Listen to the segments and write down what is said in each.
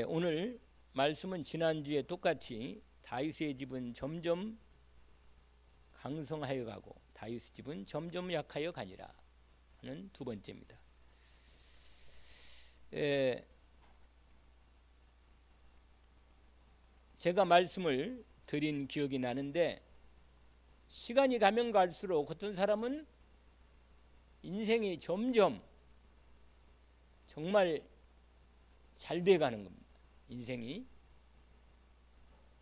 오늘 말씀은 지난주에 똑같이 다윗의 집은 점점 강성하여 가고 다윗의 집은 점점 약하여 가니라 하는 두 번째입니다. 제가 말씀을 드린 기억이 나는데, 시간이 가면 갈수록 어떤 사람은 인생이 점점 정말 잘 돼가는 겁니다. 인생이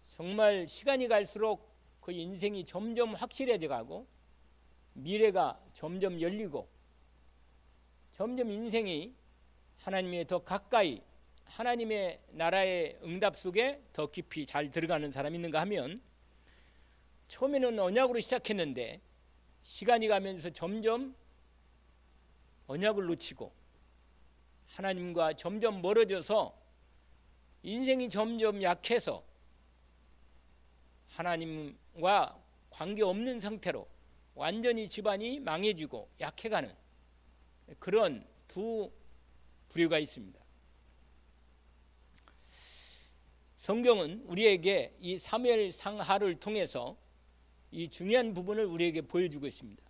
정말 시간이 갈수록 그 인생이 점점 확실해져 가고 미래가 점점 열리고 점점 인생이 하나님의 더 가까이, 하나님의 나라의 응답 속에 더 깊이 잘 들어가는 사람이 있는가 하면, 처음에는 언약으로 시작했는데 시간이 가면서 점점 언약을 놓치고 하나님과 점점 멀어져서 인생이 점점 약해서 하나님과 관계없는 상태로 완전히 집안이 망해지고 약해가는 그런 두 부류가 있습니다. 성경은 우리에게 이 사무엘 상하를 통해서 이 중요한 부분을 우리에게 보여주고 있습니다.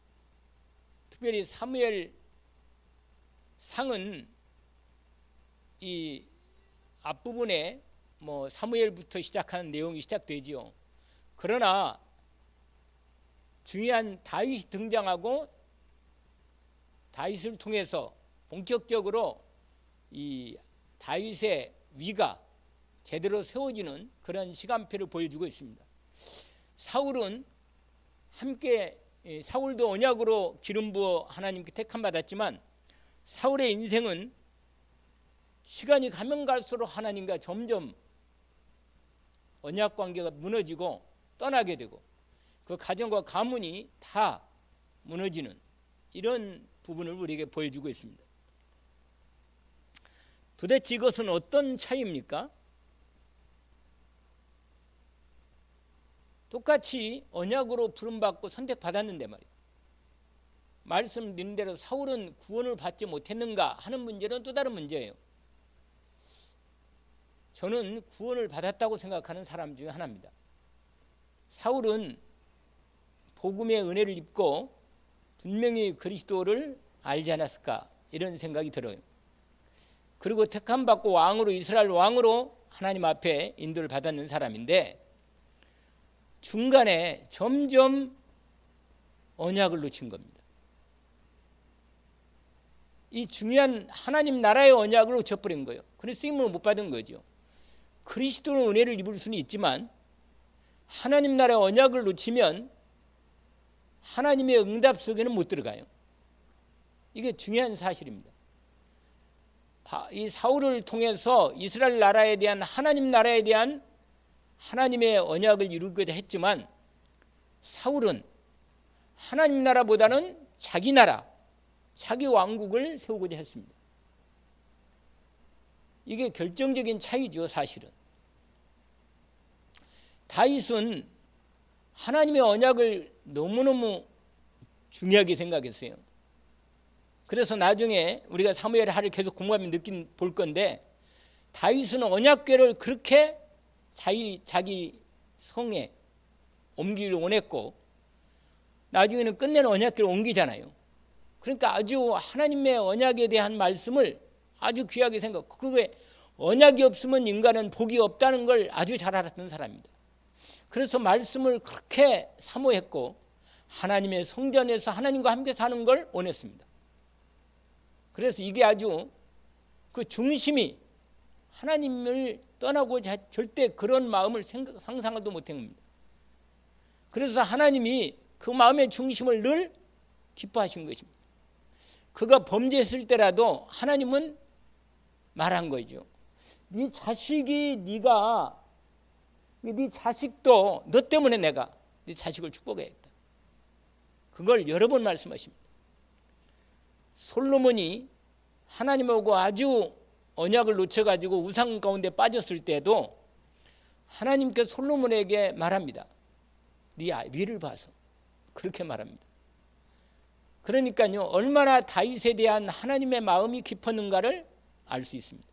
특별히 사무엘 상은 이 앞부분에 사무엘부터 시작하는 내용이 시작되지요. 그러나 중요한 다윗이 등장하고 다윗을 통해서 본격적으로 이 다윗의 위가 제대로 세워지는 그런 시간표를 보여주고 있습니다. 사울도 언약으로 기름 부어 하나님께 택함 받았지만, 사울의 인생은 시간이 가면 갈수록 하나님과 점점 언약 관계가 무너지고 떠나게 되고 그 가정과 가문이 다 무너지는 이런 부분을 우리에게 보여주고 있습니다. 도대체 이것은 어떤 차이입니까? 똑같이 언약으로 부름받고 선택받았는데 말이에요. 말씀드린 대로 사울은 구원을 받지 못했는가 하는 문제는 또 다른 문제예요. 저는 구원을 받았다고 생각하는 사람 중에 하나입니다. 사울은 복음의 은혜를 입고 분명히 그리스도를 알지 않았을까 이런 생각이 들어요. 그리고 택함받고 왕으로, 이스라엘 왕으로 하나님 앞에 인도를 받았는 사람인데, 중간에 점점 언약을 놓친 겁니다. 이 중요한 하나님 나라의 언약을 놓쳐버린 거예요. 그래서 쓰임을 못 받은 거죠. 그리스도는 은혜를 입을 수는 있지만 하나님 나라의 언약을 놓치면 하나님의 응답 속에는 못 들어가요. 이게 중요한 사실입니다. 이 사울을 통해서 이스라엘 나라에 대한, 하나님 나라에 대한 하나님의 언약을 이루고자 했지만, 사울은 하나님 나라보다는 자기 나라, 자기 왕국을 세우고자 했습니다. 이게 결정적인 차이죠. 사실은 다윗은 하나님의 언약을 너무너무 중요하게 생각했어요. 그래서 나중에 우리가 사무엘 하를 계속 공부하면 볼 건데, 다윗은 언약궤를 그렇게 자기 성에 옮기기를 원했고, 나중에는 끝내는 언약궤를 옮기잖아요. 그러니까 아주 하나님의 언약에 대한 말씀을 아주 귀하게 생각하고, 그게 언약이 없으면 인간은 복이 없다는 걸 아주 잘 알았던 사람입니다. 그래서 말씀을 그렇게 사모했고 하나님의 성전에서 하나님과 함께 사는 걸 원했습니다. 그래서 이게 아주 그 중심이 하나님을 떠나고 절대 그런 마음을 상상도 못한 겁니다. 그래서 하나님이 그 마음의 중심을 늘 기뻐하신 것입니다. 그가 범죄했을 때라도 하나님은 말한 거죠. 네 자식도 너 때문에 내가 네 자식을 축복해야겠다. 그걸 여러 번 말씀하십니다. 솔로몬이 하나님하고 아주 언약을 놓쳐가지고 우상 가운데 빠졌을 때도 하나님께 솔로몬에게 말합니다. 네 위를 봐서, 그렇게 말합니다. 그러니까요, 얼마나 다윗에 대한 하나님의 마음이 깊었는가를 알 수 있습니다.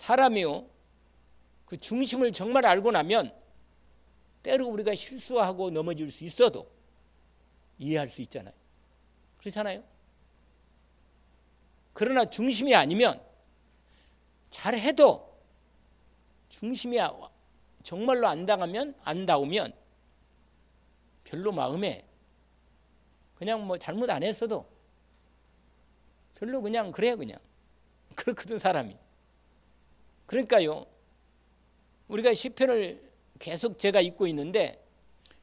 사람이요, 그 중심을 정말 알고 나면 때로 우리가 실수하고 넘어질 수 있어도 이해할 수 있잖아요. 그렇잖아요. 그러나 중심이 아니면 잘해도 중심이 정말로 안 닿으면 별로 마음에 그냥 뭐 잘못 안 했어도 별로 그냥 그래 그냥 그렇거든 사람이. 그러니까요, 우리가 시편을 계속 제가 읽고 있는데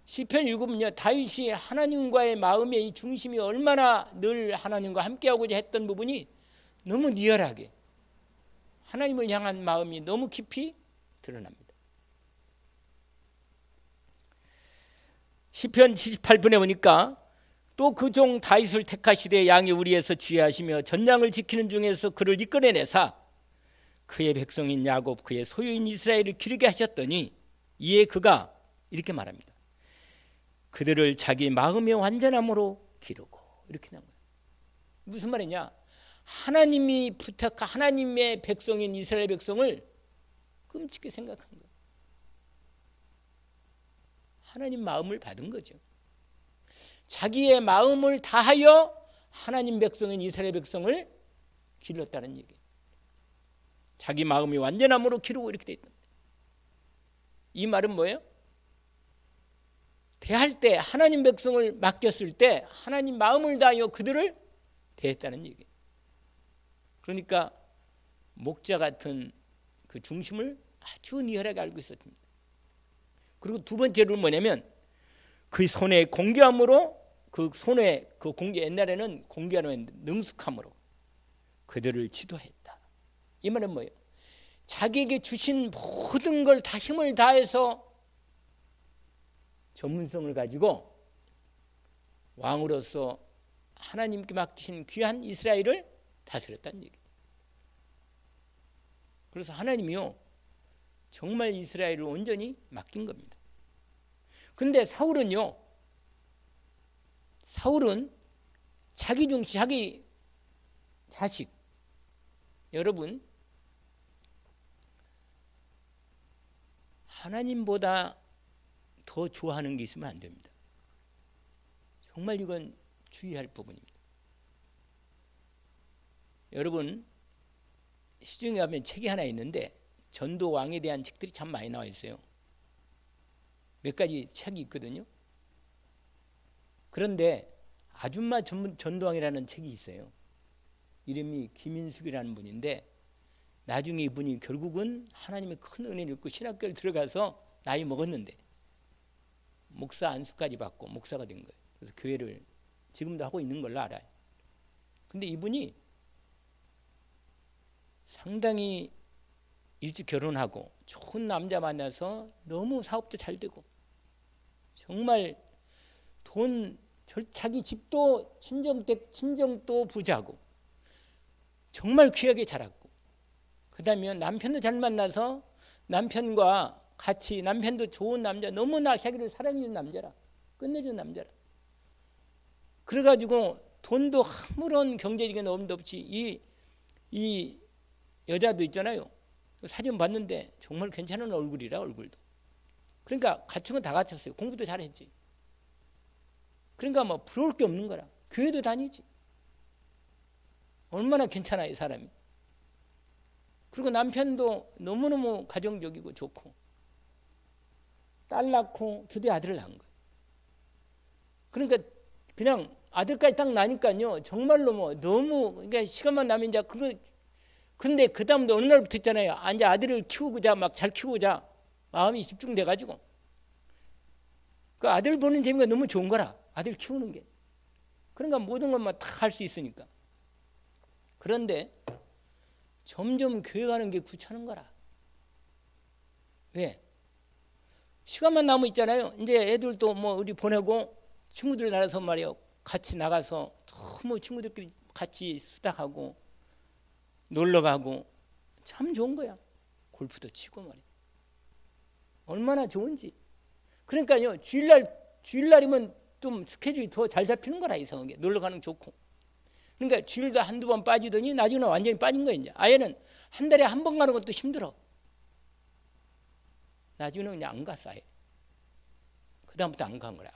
시편 읽으면요, 다윗이 하나님과의 마음의 이 중심이 얼마나 늘 하나님과 함께하고자 했던 부분이 너무 리얼하게 하나님을 향한 마음이 너무 깊이 드러납니다. 시편 78편에 보니까 또 그 종 다윗을 택하시되 양의 우리에서 지혜하시며 전장을 지키는 중에서 그를 이끌어내사 그의 백성인 야곱 그의 소유인 이스라엘을 기르게 하셨더니 이에 그가 이렇게 말합니다. 그들을 자기 마음의 완전함으로 기르고, 이렇게 나온 거예요. 무슨 말이냐? 하나님의 백성인 이스라엘 백성을 끔찍히 생각한 거예요. 하나님 마음을 받은 거죠. 자기의 마음을 다하여 하나님 백성인 이스라엘 백성을 길렀다는 얘기예요. 자기 마음이 완전함으로 기르고, 이렇게 돼 있다. 이 말은 뭐예요? 대할 때, 하나님 백성을 맡겼을 때 하나님 마음을 다하여 그들을 대했다는 얘기예요. 그러니까 목자 같은 그 중심을 아주 리얼하게 알고 있었습니다. 그리고 두 번째로는 뭐냐면 그 손의 공개함으로, 그 손의 그 공개, 옛날에는 공개하는 능숙함으로 그들을 지도했다. 이 말은 뭐예요? 자기에게 주신 모든 걸 다 힘을 다해서 전문성을 가지고 왕으로서 하나님께 맡기신 귀한 이스라엘을 다스렸다는 얘기예요. 그래서 하나님이요, 정말 이스라엘을 온전히 맡긴 겁니다. 근데 사울은 자기 중심, 자기 자식, 여러분, 하나님보다 더 좋아하는 게 있으면 안 됩니다. 정말 이건 주의할 부분입니다. 여러분, 시중에 가면 책이 하나 있는데 전도 왕에 대한 책들이 참 많이 나와 있어요. 몇 가지 책이 있거든요. 그런데 아줌마 전도왕이라는 책이 있어요. 이름이 김인숙이라는 분인데 나중에 이분이 결국은 하나님의 큰 은혜를 입고 신학교를 들어가서 나이 먹었는데 목사 안수까지 받고 목사가 된 거예요. 그래서 교회를 지금도 하고 있는 걸로 알아요. 근데 이분이 상당히 일찍 결혼하고 좋은 남자 만나서 너무 사업도 잘 되고 정말 자기 집도 친정도 부자고 정말 귀하게 자랐고, 그 다음에 남편도 잘 만나서 남편과 같이, 남편도 좋은 남자, 너무나 자기를 사랑해주는 남자라, 끝내주는 남자라. 그래가지고 돈도 아무런 경제적인 어려움도 없이 이 여자도 있잖아요. 사진 봤는데 정말 괜찮은 얼굴이라, 얼굴도. 그러니까 갖춘 건 다 갖췄어요. 공부도 잘했지. 그러니까 뭐 부러울 게 없는 거라. 교회도 다니지. 얼마나 괜찮아요, 사람이. 그리고 남편도 너무너무 가정적이고 좋고 딸 낳고 드디어 아들을 낳은 거예요. 그러니까 그냥 아들까지 딱 나니까요, 정말로 뭐 너무, 그러니까 시간만 나면 이제 그거. 근데 그 다음도 어느 날부터 있잖아요. 이제 아들을 키우고자, 막 잘 키우고자 마음이 집중돼가지고 그 아들 보는 재미가 너무 좋은 거라, 아들 키우는 게. 그러니까 모든 것만 다 할 수 있으니까. 그런데 점점 교회 가는 게 귀찮은 거라. 왜? 시간만 남아 있잖아요. 이제 애들도 뭐 어디 보내고 친구들 나가서 말이요, 같이 나가서 너무 친구들끼리 같이 수다하고 놀러 가고 참 좋은 거야. 골프도 치고 말이야. 얼마나 좋은지. 그러니까요, 주일날이면 좀 스케줄이 더 잘 잡히는 거라, 이상하게. 놀러 가는 게 좋고. 그러니까 주일도 한두 번 빠지더니 나중에는 완전히 빠진 거야. 이제 아예는 한 달에 한 번 가는 것도 힘들어. 나중에는 그냥 안 갔어. 아예. 그 다음부터 안 간 거야.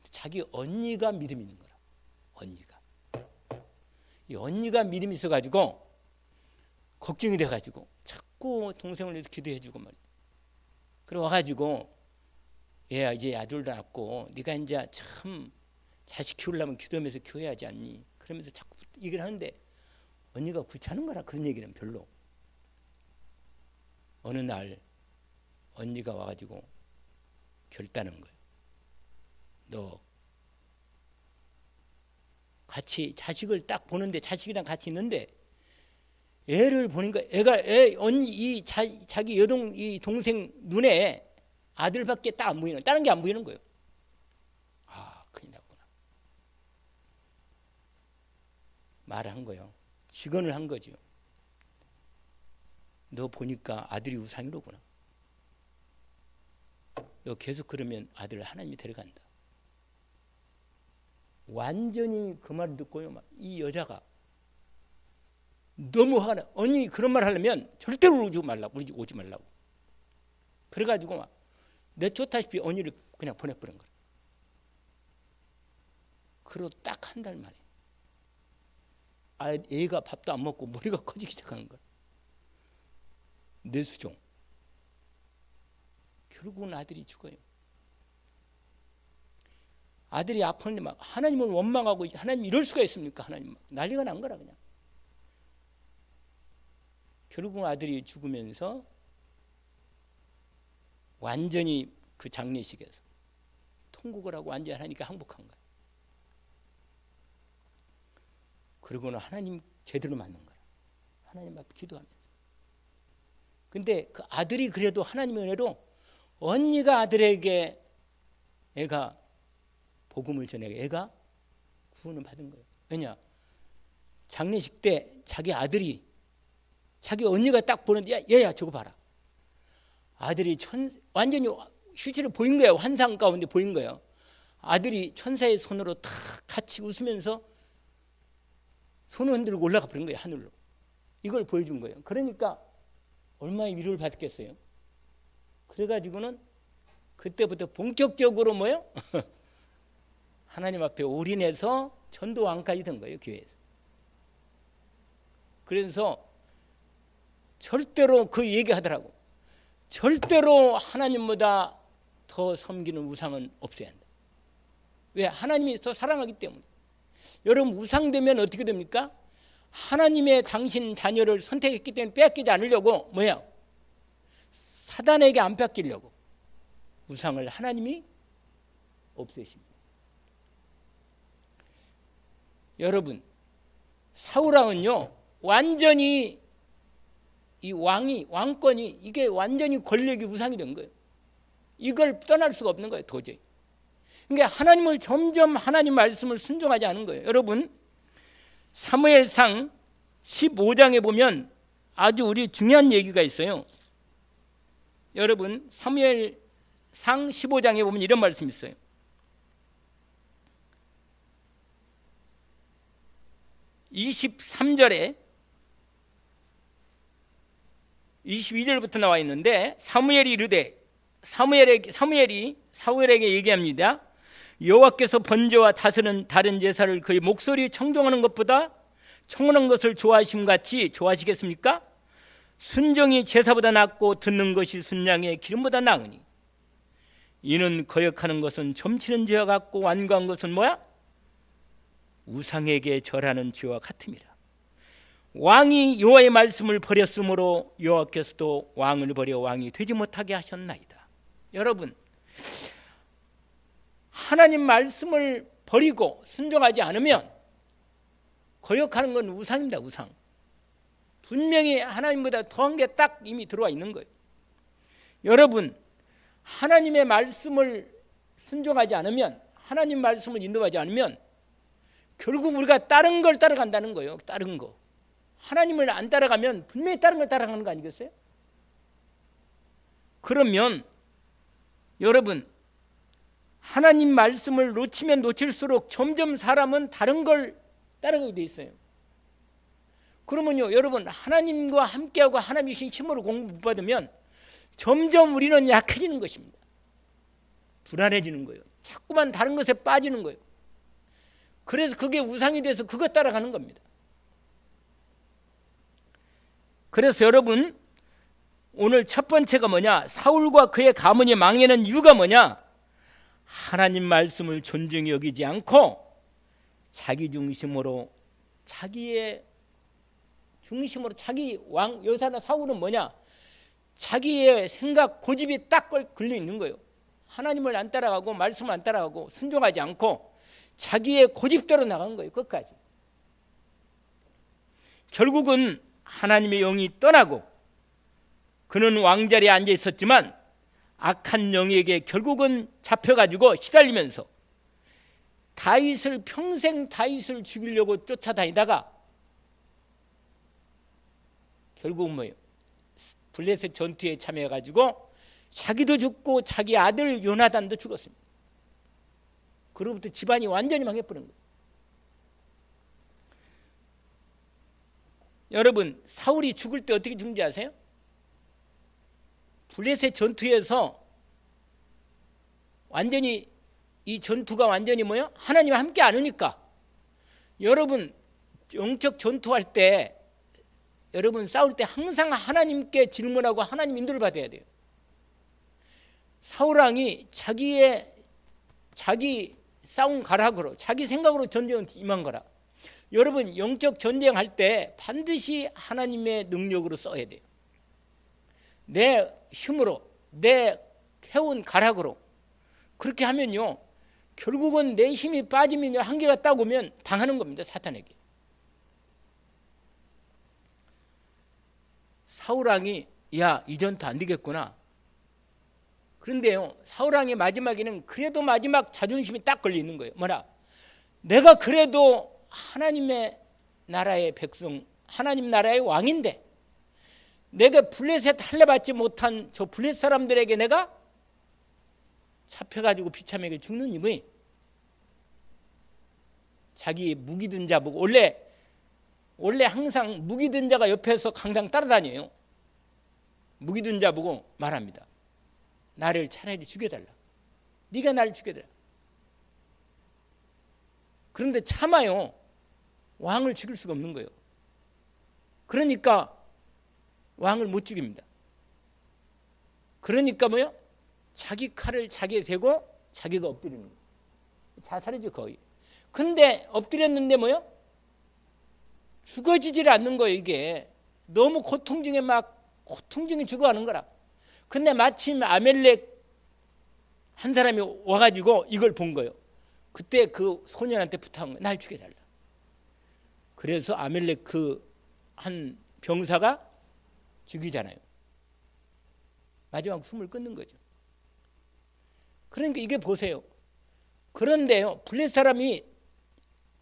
자기 언니가 믿음이 있는 거라. 언니가. 이 언니가 믿음이 있어가지고 걱정이 돼가지고 자꾸 동생을 위해서 기도해주고 말이야. 그래 와가지고 얘야 이제 아들도 낳고 네가 이제 참 자식 키우려면 기도하면서 키워야지 않니? 그러면서 자꾸 얘기를 하는데 언니가 귀찮은 거라. 그런 얘기는 별로. 어느 날 언니가 와가지고 결단한 거예요. 너 같이 자식을 딱 보는데 자식이랑 같이 있는데 애를 보니까 언니 이 자기 여동 이 동생 눈에 아들밖에 딱 안 보이는, 다른 게 안 보이는 거예요. 아, 큰일 났구나. 말을 한 거예요. 직언을 한 거죠. 너 보니까 아들이 우상이로구나. 너 계속 그러면 아들을 하나님이 데려간다. 완전히 그 말을 듣고요. 이 여자가 너무 화가 나. 언니 그런 말 하려면 절대로 오지 말라고. 그래가지고 막 내쫓다시피 언니를 그냥 보내버린 거야. 그리고 딱 한 달 만에 애가 밥도 안 먹고 머리가 커지기 시작하는 거야. 뇌수종. 결국은 아들이 죽어요. 아들이 아픈데 막 하나님을 원망하고 하나님 이럴 수가 있습니까? 하나님 막 난리가 난 거라 그냥. 결국 아들이 죽으면서 완전히 그 장례식에서 통곡을 하고 완전히 하나님께 항복한 거야. 그리고는 하나님 제대로 만난 거야. 하나님 앞에 기도하면서. 근데 그 아들이 그래도 하나님의 은혜로 언니가 아들에게 애가 복음을 전해 애가 구원을 받은 거예요. 왜냐? 장례식 때 자기 아들이 자기 언니가 딱 보는데 얘야 저거 봐라. 아들이 완전히 실제로 보인 거예요. 환상 가운데 보인 거예요. 아들이 천사의 손으로 탁 같이 웃으면서 손을 흔들고 올라가 버린 거예요. 하늘로. 이걸 보여준 거예요. 그러니까 얼마나 위로를 받겠어요. 그래가지고는 그때부터 본격적으로 뭐요? 하나님 앞에 올인해서 전도왕까지 된 거예요. 교회에서. 그래서 절대로 그 얘기하더라고. 절대로 하나님보다 더 섬기는 우상은 없어야 한다. 왜? 하나님이 더 사랑하기 때문에. 여러분 우상되면 어떻게 됩니까? 하나님의 당신 자녀를 선택했기 때문에 빼앗기지 않으려고 뭐야? 사단에게 안 뺏기려고 우상을 하나님이 없애십니다. 여러분 사울왕은요 완전히 이 왕권이 이게 완전히 권력이 우상이 된 거예요. 이걸 떠날 수가 없는 거예요. 도저히. 그러니까 하나님을 점점 하나님 말씀을 순종하지 않은 거예요. 여러분 사무엘상 15장에 보면 아주 우리 중요한 얘기가 있어요. 여러분 사무엘상 15장에 보면 이런 말씀이 있어요. 23절에 22절부터 나와 있는데 사무엘이 이르되 사무엘이 사울에게 얘기합니다. 여호와께서 번제와 다스는 다른 제사를 그의 목소리 청종하는 것보다 청하는 것을 좋아하심 같이 좋아하시겠습니까? 순종이 제사보다 낫고 듣는 것이 순양의 기름보다 나으니 이는 거역하는 것은 점치는 죄와 같고 완고한 것은 뭐야? 우상에게 절하는 죄와 같음이라. 왕이 여호와의 말씀을 버렸으므로 여호와께서도 왕을 버려 왕이 되지 못하게 하셨나이다. 여러분 하나님 말씀을 버리고 순종하지 않으면 거역하는 건 우상입니다. 우상. 분명히 하나님보다 더한 게 딱 이미 들어와 있는 거예요. 여러분 하나님의 말씀을 순종하지 않으면 하나님 말씀을 인도하지 않으면 결국 우리가 다른 걸 따라간다는 거예요. 다른 거. 하나님을 안 따라가면 분명히 다른 걸 따라가는 거 아니겠어요? 그러면 여러분 하나님 말씀을 놓치면 놓칠수록 점점 사람은 다른 걸 따라가게 돼 있어요. 그러면요, 여러분, 하나님과 함께하고 하나님이 주신 힘으로 공부 못 받으면 점점 우리는 약해지는 것입니다. 불안해지는 거예요. 자꾸만 다른 것에 빠지는 거예요. 그래서 그게 우상이 돼서 그것 따라가는 겁니다. 그래서 여러분, 오늘 첫 번째가 뭐냐? 사울과 그의 가문이 망하는 이유가 뭐냐? 하나님 말씀을 존중히 여기지 않고 자기 중심으로, 자기의 중심으로, 자기 왕 여사나 사울은 뭐냐? 자기의 생각 고집이 딱 걸려 있는 거예요. 하나님을 안 따라가고 말씀을 안 따라가고 순종하지 않고 자기의 고집대로 나간 거예요. 끝까지. 결국은 하나님의 영이 떠나고 그는 왕자리에 앉아 있었지만 악한 영에게 결국은 잡혀가지고 시달리면서 평생 다윗을 죽이려고 쫓아다니다가 결국 뭐예요? 블레셋 전투에 참여해가지고 자기도 죽고 자기 아들 요나단도 죽었습니다. 그로부터 집안이 완전히 망해버린 거예요. 여러분, 사울이 죽을 때 어떻게 죽는지 아세요? 블레셋 전투에서 완전히 이 전투가 완전히 뭐예요? 하나님과 함께 안 오니까. 여러분, 영적 전투할 때, 여러분 싸울 때 항상 하나님께 질문하고 하나님 인도를 받아야 돼요. 사울왕이 자기 싸움 가락으로, 자기 생각으로 전쟁을 임한 거라. 여러분, 영적 전쟁할 때 반드시 하나님의 능력으로 써야 돼요. 내 힘으로, 내 해온 가락으로 그렇게 하면요, 결국은 내 힘이 빠지면 한계가 딱 오면 당하는 겁니다. 사탄에게. 사울왕이 야, 이 전투 안 되겠구나. 그런데요, 사울왕의 마지막에는 그래도 마지막 자존심이 딱 걸려 있는 거예요. 뭐라? 내가 그래도 하나님의 나라의 백성, 하나님 나라의 왕인데 내가 블레셋 할례받지 못한 저 블레셋 사람들에게 내가 잡혀가지고 비참하게 죽는 이유는 자기 무기 든 자 보고, 원래 항상 무기 든 자가 옆에서 항상 따라다녀요. 무기 든 자 보고 말합니다. 나를 차라리 죽여달라. 네가 나를 죽여달라. 그런데 참아요. 왕을 죽일 수가 없는 거예요. 그러니까 왕을 못 죽입니다. 그러니까 뭐요? 자기 칼을 자기에 대고 자기가 엎드리는 거예요. 자살이죠, 거의. 근데 엎드렸는데 뭐요? 죽어지질 않는 거예요. 이게 너무 고통 중에 죽어가는 거라. 근데 마침 아멜렉 한 사람이 와가지고 이걸 본 거예요. 그때 그 소년한테 부탁한 거예요. 날 죽여달라. 그래서 아멜렉 그 한 병사가 죽이잖아요. 마지막 숨을 끊는 거죠. 그러니까 이게 보세요. 그런데요, 블레셋 사람이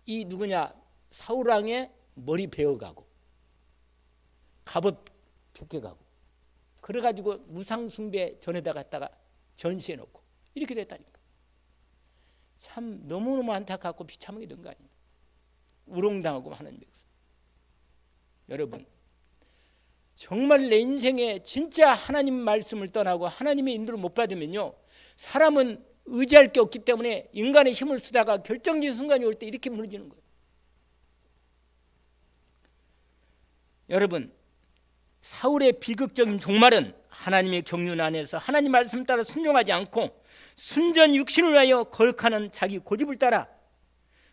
이 누구냐, 사울왕의 머리 베어가고 갑옷 벗겨가고 그래가지고 우상숭배 전에다 갖다가 전시해 놓고 이렇게 됐다니까. 참 너무너무 안타깝고 비참하게 된 거 아니에요. 우롱당하고 하는 백성. 여러분, 정말 내 인생에 진짜 하나님 말씀을 떠나고 하나님의 인도를 못 받으면요, 사람은 의지할 게 없기 때문에 인간의 힘을 쓰다가 결정적인 순간이 올 때 이렇게 무너지는 거예요. 여러분, 사울의 비극적인 종말은 하나님의 경륜 안에서 하나님 말씀 따라 순종하지 않고 순전 육신을 위하여 거역하는 자기 고집을 따라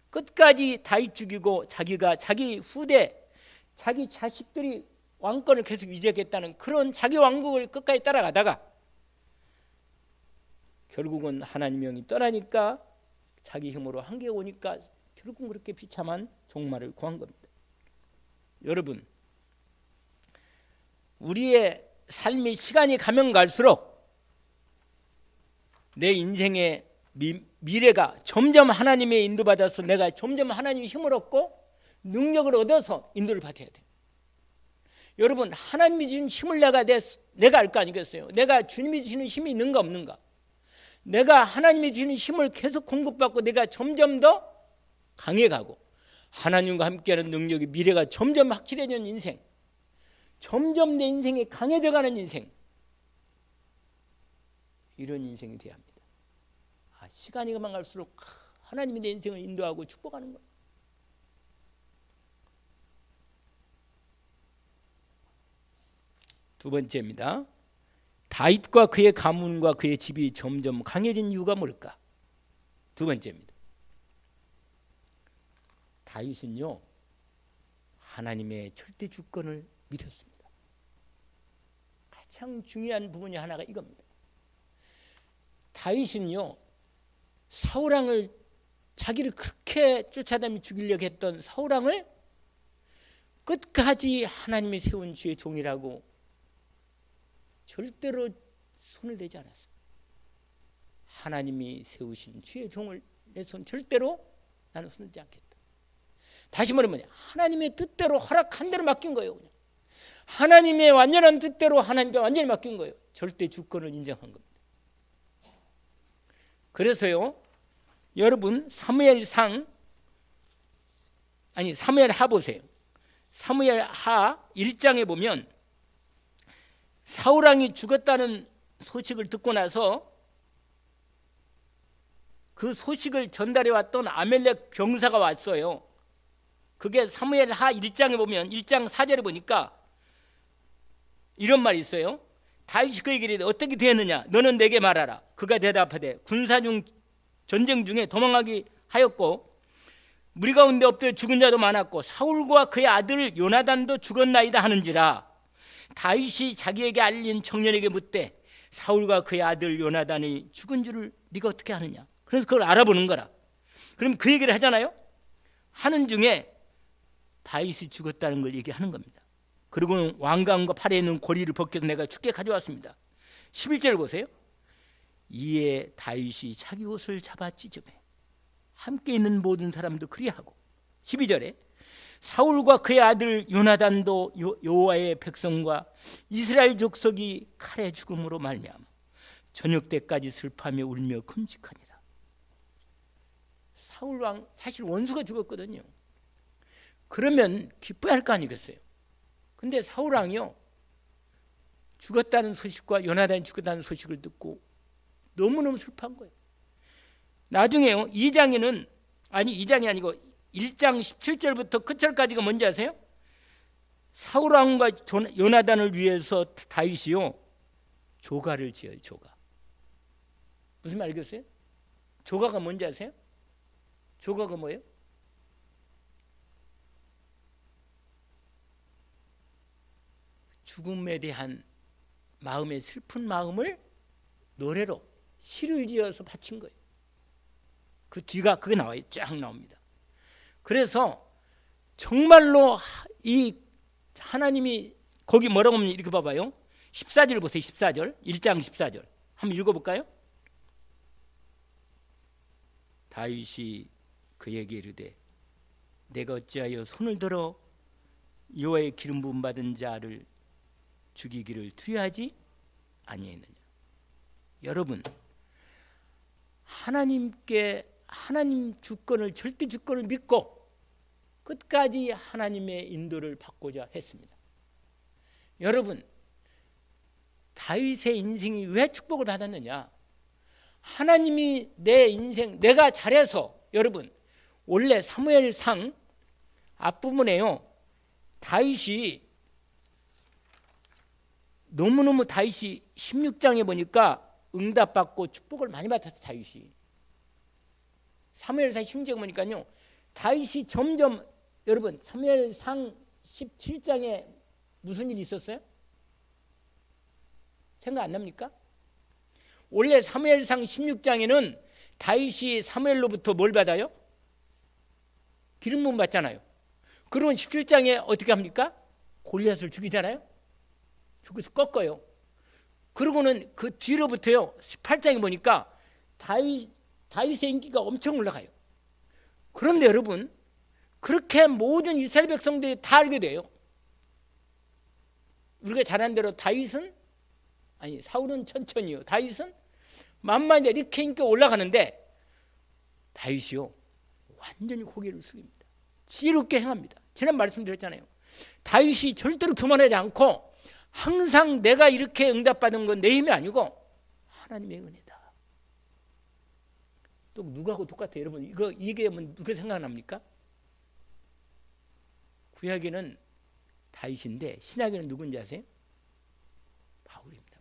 끝까지 다윗 죽이고 자기가 자기 후대, 자기 자식들이 왕권을 계속 유지하겠다는 그런 자기 왕국을 끝까지 따라가다가 결국은 하나님의 영이 떠나니까 자기 힘으로 한계가 오니까 결국은 그렇게 비참한 종말을 구한 겁니다. 여러분, 우리의 삶의 시간이 가면 갈수록 내 인생의 미래가 점점 하나님의 인도받아서 내가 점점 하나님의 힘을 얻고 능력을 얻어서 인도를 받아야 돼요. 여러분, 하나님이 주신 힘을 내가 알 거 아니겠어요? 내가 주님이 주시는 힘이 있는가 없는가? 내가 하나님이 주시는 힘을 계속 공급받고 내가 점점 더 강해가고 하나님과 함께하는 능력이 미래가 점점 확실해지는 인생, 점점 내 인생이 강해져가는 인생, 이런 인생이 되어야 합니다. 시간이 가만 갈수록 하나님이 내 인생을 인도하고 축복하는 거예요. 두 번째입니다. 다윗과 그의 가문과 그의 집이 점점 강해진 이유가 뭘까? 두 번째입니다. 다윗은요, 하나님의 절대 주권을 믿었습니다. 가장 중요한 부분이 하나가 이겁니다. 다윗은요, 사울왕을, 자기를 그렇게 쫓아다니며 죽이려고 했던 사울왕을 끝까지 하나님이 세운 주의 종이라고 절대로 손을 대지 않았어요. 하나님이 세우신 주의 종을 내 손 절대로 나는 손을 대지 않겠다. 다시 말하면 하나님의 뜻대로 허락한 대로 맡긴 거예요. 그냥. 하나님의 완전한 뜻대로 하나님께 완전히 맡긴 거예요. 절대 주권을 인정한 겁니다. 그래서요, 여러분 사무엘하 보세요. 사무엘하 1장에 보면 사울왕이 죽었다는 소식을 듣고 나서 그 소식을 전달해 왔던 아멜렉 병사가 왔어요. 그게 사무엘하 1장에 보면 1장 4절에 보니까 이런 말이 있어요. 다윗이 그에게 이르되 어떻게 되었느냐? 너는 내게 말하라. 그가 대답하되 군사 중 전쟁 중에 도망하기 하였고 무리 가운데 엎드려 죽은 자도 많았고 사울과 그의 아들 요나단도 죽었나이다 하는지라. 다윗이 자기에게 알린 청년에게 묻되 사울과 그의 아들 요나단이 죽은 줄을 네가 어떻게 아느냐? 그래서 그걸 알아보는 거라. 그럼 그 얘기를 하잖아요. 하는 중에 다윗이 죽었다는 걸 얘기하는 겁니다. 그리고 왕관과 팔에 있는 고리를 벗겨서 내가 죽게 가져왔습니다. 11절 보세요. 이에 다윗이 자기 옷을 잡아 찢으매 함께 있는 모든 사람도 그리하고 12절에 사울과 그의 아들 요나단도 여호와의 백성과 이스라엘 족속이 칼에 죽음으로 말미암아 저녁 때까지 슬퍼하며 울며 금식하니라. 사울왕 사실 원수가 죽었거든요. 그러면 기뻐야 할 거 아니겠어요? 근데 사울왕이요, 죽었다는 소식과 요나단이 죽었다는 소식을 듣고 너무너무 슬퍼한 거예요. 나중에요, 2장이 아니고 1장 17절부터 끝절까지가 뭔지 아세요? 사울왕과 요나단을 위해서 다윗이요 조가를 지어요. 조가. 무슨 말 알겠어요? 조가가 뭔지 아세요? 조가가 뭐예요? 죽음에 대한 마음의 슬픈 마음을 노래로 시를 지어서 바친 거예요. 그 뒤가 그게 나와요. 쫙 나옵니다. 그래서 정말로 이 하나님이 거기 뭐라고 하면 이렇게 봐봐요. 14절 보세요. 14절 1장 14절 한번 읽어볼까요? 다윗이 그에게 이르되 내가 어찌하여 손을 들어 여호와의 기름 부음 받은 자를 죽이기를 두려워하지 아니했느냐. 여러분, 하나님 주권을, 절대 주권을 믿고 끝까지 하나님의 인도를 받고자 했습니다. 여러분, 다윗의 인생이 왜 축복을 받았느냐? 하나님이 내 인생, 내가 잘해서, 여러분, 원래 사무엘상 앞부분에요, 다윗이 너무너무 다윗이 16장에 보니까 응답받고 축복을 많이 받았어요. 다윗이 사무엘상 16장에 보니까요, 다윗이 점점, 여러분 사무엘상 17장에 무슨 일이 있었어요? 생각 안 납니까? 원래 사무엘상 16장에는 다윗이 사무엘로부터 뭘 받아요? 기름 부음 받잖아요. 그러면 17장에 어떻게 합니까? 골리앗을 죽이잖아요. 죽여서 꺾어요. 그러고는 그 뒤로부터요, 18장에 보니까 다윗의 인기가 엄청 올라가요. 그런데 여러분, 그렇게 모든 이스라엘 백성들이 다 알게 돼요. 우리가 잘 아는 대로 사울은 천천히요, 다윗은 만만히 이렇게 인기가 올라가는데 다윗이요 완전히 고개를 숙입니다. 지혜롭게 행합니다. 지난 말씀드렸잖아요. 다윗이 절대로 교만하지 않고 항상 내가 이렇게 응답받은 건 내 힘이 아니고 하나님의 은혜다. 또 누구하고 똑같아요? 여러분 이거 얘기하면 누가 생각납니까? 구약에는 다윗인데 신약에는 누군지 아세요? 바울입니다.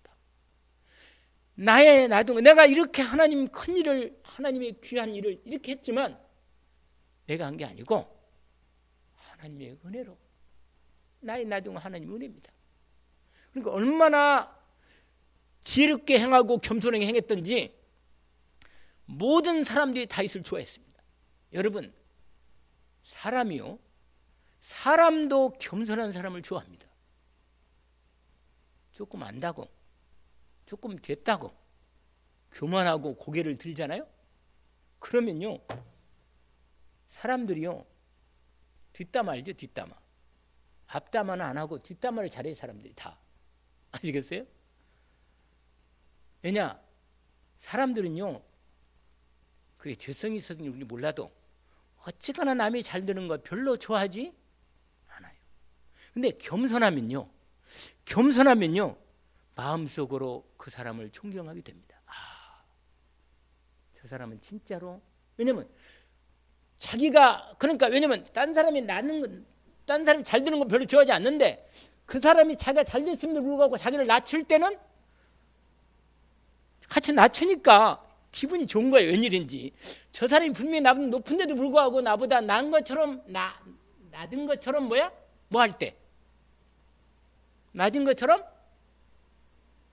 나도 내가 이렇게 하나님 큰 일을, 하나님의 귀한 일을 이렇게 했지만 내가 한 게 아니고 하나님의 은혜로, 나도 하나님의 은혜입니다. 그러니까 얼마나 지혜롭게 행하고 겸손하게 행했던지 모든 사람들이 다윗을 좋아했습니다. 여러분, 사람도 겸손한 사람을 좋아합니다. 조금 안다고, 조금 됐다고 교만하고 고개를 들잖아요. 그러면요, 사람들이요, 뒷담화 알죠? 뒷담화. 앞담화는 안 하고 뒷담화를 잘해요. 사람들이 다. 아시겠어요? 왜냐? 사람들은요, 그게 죄성이 있어서 우리 몰라도 어쨌거나 남이 잘 되는 거 별로 좋아하지 않아요. 근데 겸손하면요, 마음속으로 그 사람을 존경하게 됩니다. 저 사람은 진짜로, 왜냐면 딴 사람이 딴 사람이 잘 되는 거 별로 좋아하지 않는데 그 사람이 자기가 잘 됐음에도 불구하고 자기를 낮출 때는 같이 낮추니까 기분이 좋은 거예요. 웬일인지. 저 사람이 분명히 나보다 높은데도 불구하고 나보다 낮은 것처럼 뭐 할 때? 낮은 것처럼?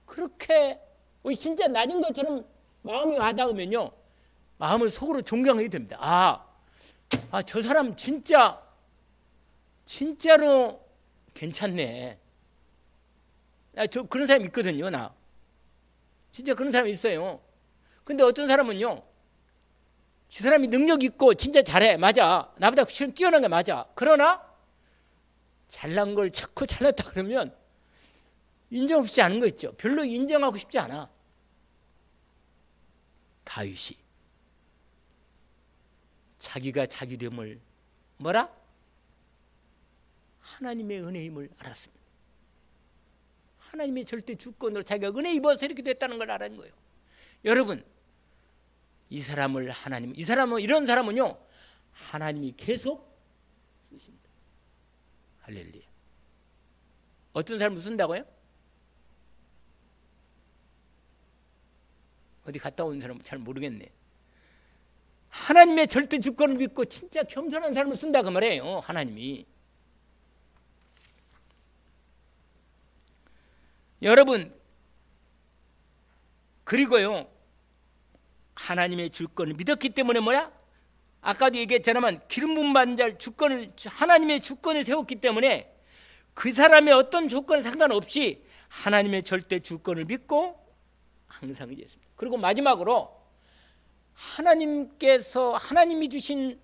그렇게 진짜 낮은 것처럼 마음이 와닿으면요, 마음을 속으로 존경하게 됩니다. 저 사람 진짜로 괜찮네. 저 그런 사람 있거든요. 나 진짜 그런 사람 있어요. 근데 어떤 사람은요, 저 사람이 능력 있고 진짜 잘해, 맞아, 나보다 뛰어난 게 맞아. 그러나 잘난 걸 자꾸 잘났다 그러면 인정 싶지 않은 거 있죠. 별로 인정하고 싶지 않아. 다윗이 자기가 자기됨을 하나님의 은혜의 힘을 알았습니다. 하나님의 절대 주권으로 자기가 은혜 입어서 이렇게 됐다는 걸 알은 거예요. 여러분, 이런 사람은요, 하나님이 계속 쓰십니다. 할렐루야. 어떤 사람을 쓴다고요? 어디 갔다 온 사람은 잘 모르겠네. 하나님의 절대 주권을 믿고 진짜 겸손한 사람을 쓴다 그 말이에요. 하나님이. 여러분, 그리고요, 하나님의 주권을 믿었기 때문에 아까도 얘기했잖아만, 기름 부음 받은 자 하나님의 주권을 세웠기 때문에 그 사람의 어떤 조건에 상관없이 하나님의 절대 주권을 믿고 항상 의지했습니다. 그리고 마지막으로 하나님이 주신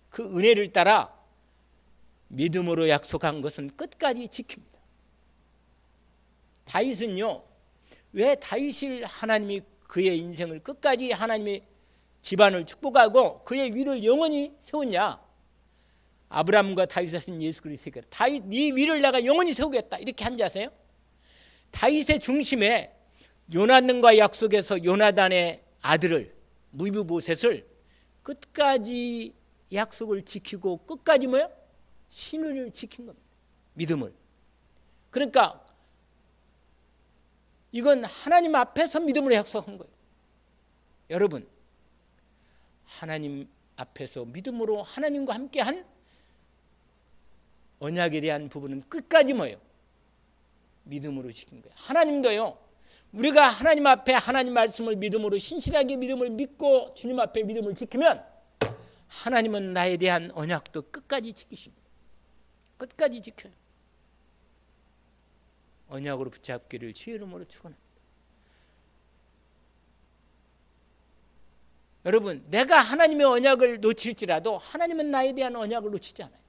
그 은혜를 따라 믿음으로 약속한 것은 끝까지 지킵니다. 다윗은요, 왜 다윗을 하나님이 그의 인생을 끝까지 하나님의 집안을 축복하고 그의 위를 영원히 세웠냐? 아브라함과 다윗이 하신 예수 그리스도의 다윗 네 위를 내가 영원히 세우겠다 이렇게 한지 아세요? 다윗의 중심에 요나단과 약속해서 요나단의 아들을 무비보셋을 끝까지 약속을 지키고 끝까지 신의를 지킨 겁니다. 믿음을. 그러니까 이건 하나님 앞에서 믿음으로 약속한 거예요. 여러분, 하나님 앞에서 믿음으로 하나님과 함께한 언약에 대한 부분은 끝까지 믿음으로 지킨 거예요. 하나님도요, 우리가 하나님 앞에 하나님 말씀을 믿음으로 신실하게 믿음을 믿고 주님 앞에 믿음을 지키면 하나님은 나에 대한 언약도 끝까지 지키십니다. 끝까지 지켜요. 언약으로 붙잡기를 주의 이름으로 축원합니다. 여러분, 내가 하나님의 언약을 놓칠지라도 하나님은 나에 대한 언약을 놓치지 않아요.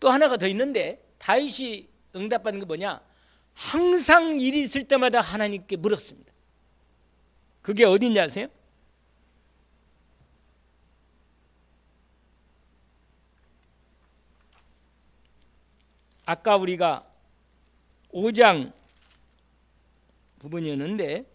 또 하나가 더 있는데, 다윗이 응답받는 게 뭐냐? 항상 일이 있을 때마다 하나님께 물었습니다. 그게 어디인지 아세요? 아까 우리가 5장 부분이었는데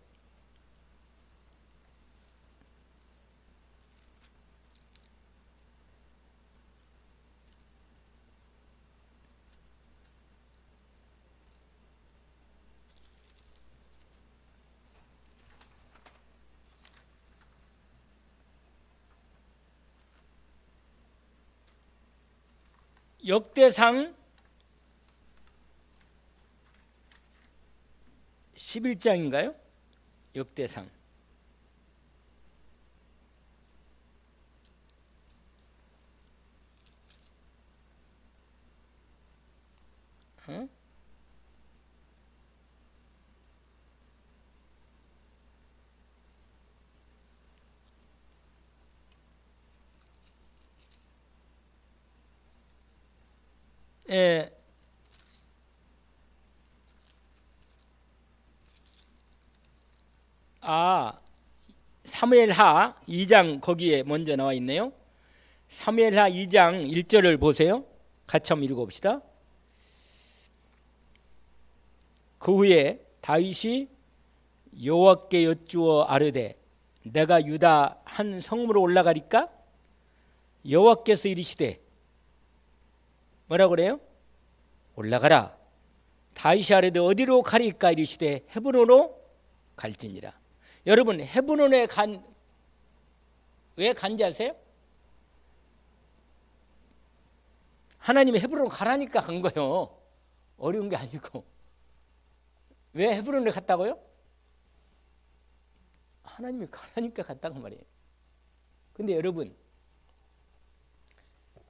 역대상 11장인가요? 역대상 예, 사무엘하 2장 거기에 먼저 나와 있네요. 사무엘하 2장 1절을 보세요. 같이 한번 읽어봅시다. 그 후에 다윗이 여호와께 여쭈어 아뢰되 내가 유다 한 성으로 올라가리까? 여호와께서 이르시되 뭐라고 그래요? 올라가라. 다윗이 아뢰되 어디로 가리까? 이르시되 헤브론으로 갈지니라. 여러분 헤브론에 왜 간지 아세요? 하나님이 헤브론 가라니까 간 거예요. 어려운 게 아니고. 왜 헤브론에 갔다고요? 하나님이 가라니까 갔다고 말이에요. 근데 여러분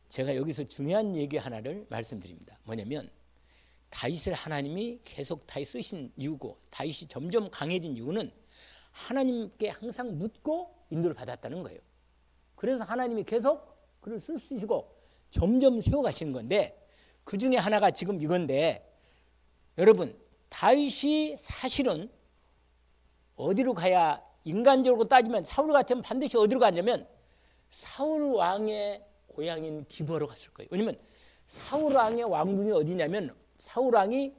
제가 여기서 중요한 얘기 하나를 말씀드립니다. 뭐냐면 다윗을 하나님이 계속 다윗 쓰신 이유고 다윗이 점점 강해진 이유는 하나님께 항상 묻고 인도를 받았다는 거예요. 그래서 하나님이 계속 그를 쓰시고 점점 세워가시는 건데 그 중에 하나가 지금 이건데 여러분 다윗이 사실은 어디로 가야 인간적으로 따지면 사울 같으면 반드시 어디로 갔냐면 사울 왕의 고향인 기브아로 갔을 거예요. 왜냐면 사울 왕의 왕궁이 어디냐면 사울 왕이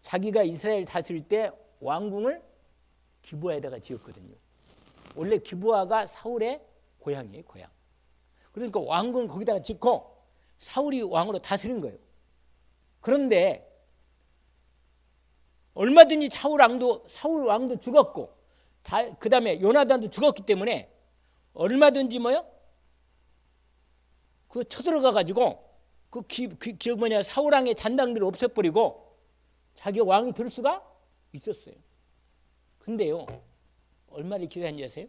자기가 이스라엘 다스릴 때 왕궁을 기브아에다가 지었거든요. 원래 기브아가 사울의 고향이에요. 고향. 그러니까 왕궁을 거기다가 짓고 사울이 왕으로 다스린 거예요. 그런데 얼마든지 사울 왕도 죽었고 그 다음에 요나단도 죽었기 때문에 얼마든지 그 쳐들어가 가지고 사울 왕의 잔당들을 없애버리고 자기 왕이 될 수가 있었어요. 근데요 얼마를 기다렸는지 아세요?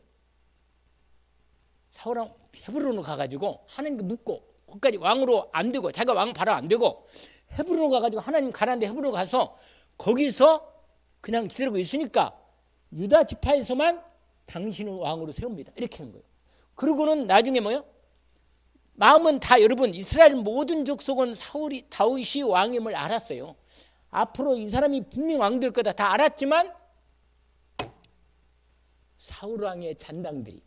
사울 왕 헤브론으로 가가지고 하나님께 묻고 거기까지 왕으로 안 되고 자기가 왕 바로 안 되고 헤브론으로 가가지고 하나님 가라는데 헤브론으로 가서 거기서 그냥 기다리고 있으니까 유다 지파에서만 당신을 왕으로 세웁니다. 이렇게 하는 거예요. 그러고는 나중에 마음은 다 여러분 이스라엘 모든 족속은 다윗이 왕임을 알았어요. 앞으로 이 사람이 분명 왕 될 거다 다 알았지만 사울 왕의 잔당들이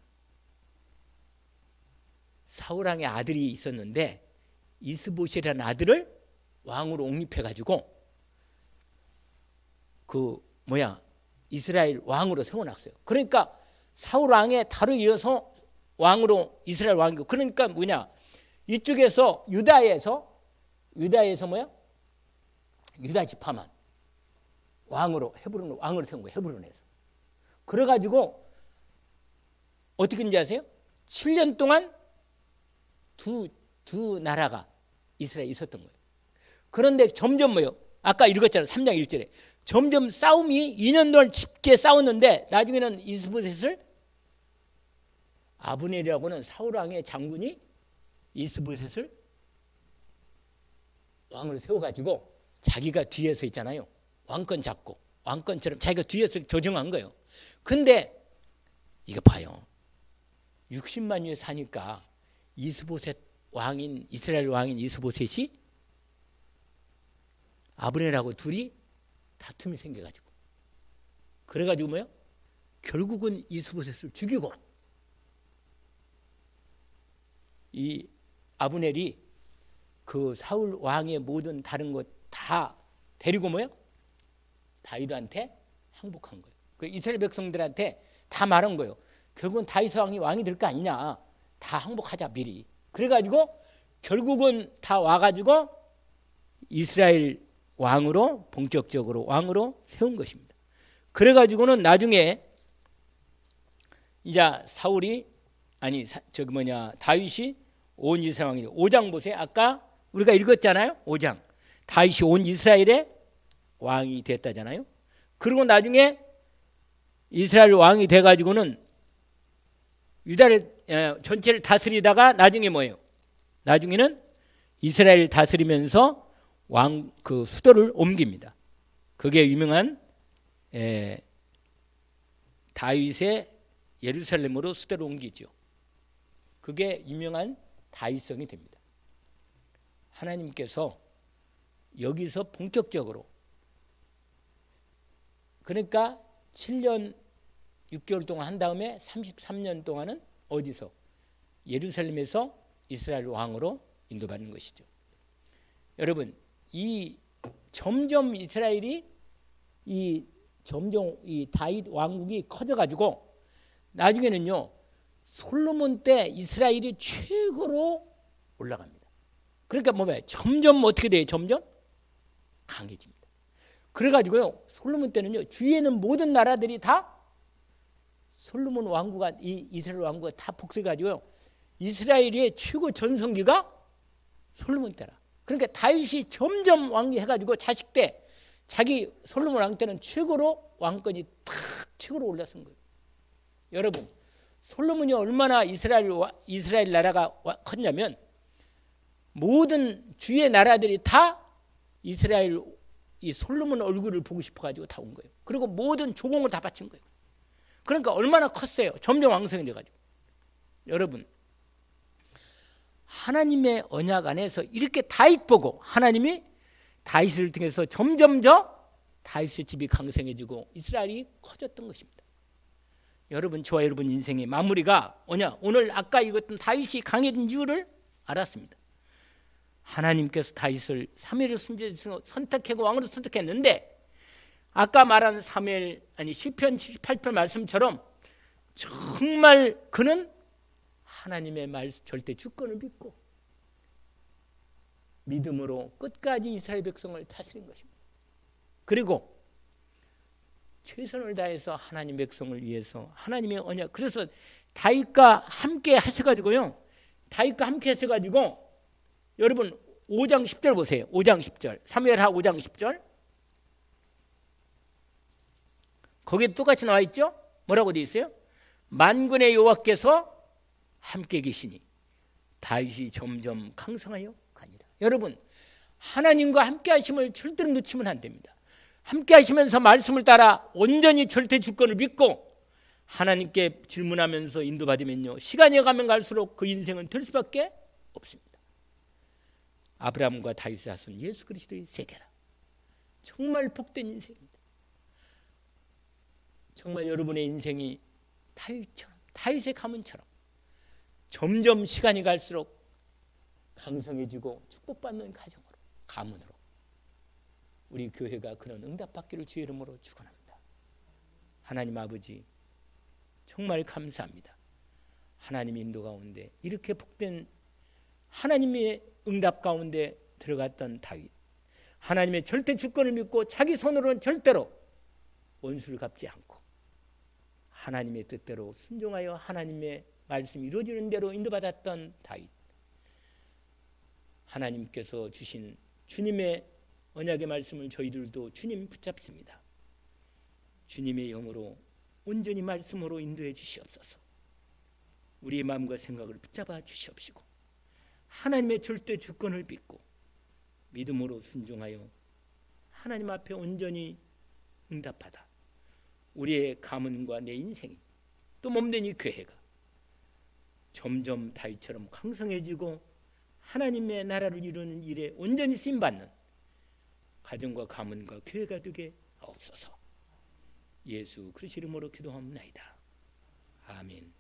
사울 왕의 아들이 있었는데 이스보셋이라는 아들을 왕으로 옹립해 가지고 이스라엘 왕으로 세워놨어요. 그러니까 사울 왕의 다로 이어서 왕으로 이스라엘 왕이고 그러니까 이쪽에서 유다에서 유다 지파만 왕으로 헤브론으로 왕으로 세운 거예요. 헤브론에서. 그래가지고 어떻게 했는지 아세요? 7년 동안 두 나라가 이스라엘에 있었던 거예요. 그런데 점점 아까 읽었잖아요. 3장 1절에 점점 싸움이 2년 동안 깊게 싸웠는데 나중에는 이스보셋을 아브넬이라고는 사울 왕의 장군이 이스보셋을 왕으로 세워가지고 자기가 뒤에서 있잖아요. 왕권 잡고 왕권처럼 자기가 뒤에서 조정한 거예요. 근데 이거 봐요. 60만 년에 사니까 이스보셋 왕인 이스라엘 왕인 이스보셋이 아브넬하고 둘이 다툼이 생겨가지고 그래가지고 결국은 이스보셋을 죽이고 이 아브넬이 그 사울 왕의 모든 다른 것 다 데리고 뭐요? 다윗한테 항복한 거예요. 그 이스라엘 백성들한테 다 말한 거예요. 결국은 다윗 왕이 될 거 아니냐. 다 항복하자 미리. 그래가지고 결국은 다 와가지고 이스라엘 왕으로 본격적으로 왕으로 세운 것입니다. 그래가지고는 나중에 이제 다윗이 온 이스라엘 왕이 5장 보세요. 아까 우리가 읽었잖아요. 5장 다윗이 온 이스라엘의 왕이 됐다잖아요. 그리고 나중에 이스라엘 왕이 돼가지고는 유다를 전체를 다스리다가 나중에 뭐예요? 나중에는 이스라엘 다스리면서 왕 그 수도를 옮깁니다. 그게 유명한 다윗의 예루살렘으로 수도를 옮기죠. 그게 유명한 다윗성이 됩니다. 하나님께서 여기서 본격적으로 그러니까 7년 6개월 동안 한 다음에 33년 동안은 어디서? 예루살렘에서 이스라엘 왕으로 인도받는 것이죠. 여러분, 이 점점 이스라엘이 점점 이 다윗 왕국이 커져가지고 나중에는요 솔로몬 때 이스라엘이 최고로 올라갑니다. 그러니까 뭐예요? 점점 어떻게 돼요? 점점 강해집니다. 그래가지고요 솔로몬 때는요 주위에는 모든 나라들이 다 솔로몬 왕국가 이스라엘 왕국가 다 복수해가지고요 이스라엘의 최고 전성기가 솔로몬 때라. 그러니까 다윗이 점점 왕위해가지고 자식 때 자기 솔로몬 왕 때는 최고로 왕권이 탁 최고로 올라선 거예요. 여러분 솔로몬이 얼마나 이스라엘 나라가 컸냐면 모든 주의 나라들이 다 이스라엘 이 솔로몬 얼굴을 보고 싶어가지고 다 온 거예요. 그리고 모든 조공을 다 바친 거예요. 그러니까 얼마나 컸어요. 점점 왕성이 돼가지고. 여러분 하나님의 언약 안에서 이렇게 다윗 보고 하나님이 다윗을 통해서 점점 다윗의 집이 강성해지고 이스라엘이 커졌던 것입니다. 여러분 저와 여러분 인생의 마무리가 뭐냐? 오늘 아까 읽었던 다윗이 강해진 이유를 알았습니다. 하나님께서 다윗을 사무엘을 선택하고 왕으로 선택했는데 아까 말한 시편 78편 말씀처럼 정말 그는 하나님의 말씀 절대 주권을 믿고 믿음으로 끝까지 이스라엘 백성을 다스린 것입니다. 그리고 최선을 다해서 하나님 백성을 위해서 하나님의 언약 그래서 다윗과 함께 하셔가지고요 다윗과 함께 하셔가지고 여러분 5장 10절 보세요. 5장 10절 사무엘하 5장 10절 거기에 똑같이 나와 있죠. 뭐라고 되어 있어요? 만군의 여호와께서 함께 계시니 다윗이 점점 강성하여 가니라. 여러분 하나님과 함께 하심을 절대로 놓치면 안 됩니다. 함께 하시면서 말씀을 따라 온전히 절대 주권을 믿고 하나님께 질문하면서 인도받으면요 시간이 가면 갈수록 그 인생은 될 수밖에 없습니다. 아브라함과 다윗의 자손 예수 그리스도의 세계라. 정말 복된 인생입니다. 정말 여러분의 인생이 다윗의 가문처럼 점점 시간이 갈수록 강성해지고 축복받는 가문으로 우리 교회가 그런 응답받기를 주의 이름으로 축원합니다. 하나님 아버지 정말 감사합니다. 하나님 인도 가운데 이렇게 복된 하나님의 응답 가운데 들어갔던 다윗 하나님의 절대 주권을 믿고 자기 손으로는 절대로 원수를 갚지 않고 하나님의 뜻대로 순종하여 하나님의 말씀이 이루어지는 대로 인도받았던 다윗 하나님께서 주신 주님의 언약의 말씀을 저희들도 주님 붙잡습니다. 주님의 영으로 온전히 말씀으로 인도해 주시옵소서. 우리의 마음과 생각을 붙잡아 주시옵시고 하나님의 절대 주권을 믿고 믿음으로 순종하여 하나님 앞에 온전히 응답하다 우리의 가문과 내 인생이 또 몸된 이 교회가 점점 다윗처럼 강성해지고 하나님의 나라를 이루는 일에 온전히 쓰임받는 가정과 가문과 교회가 되게 하옵소서. 예수 그리스도 이름으로 기도합니다. 아멘.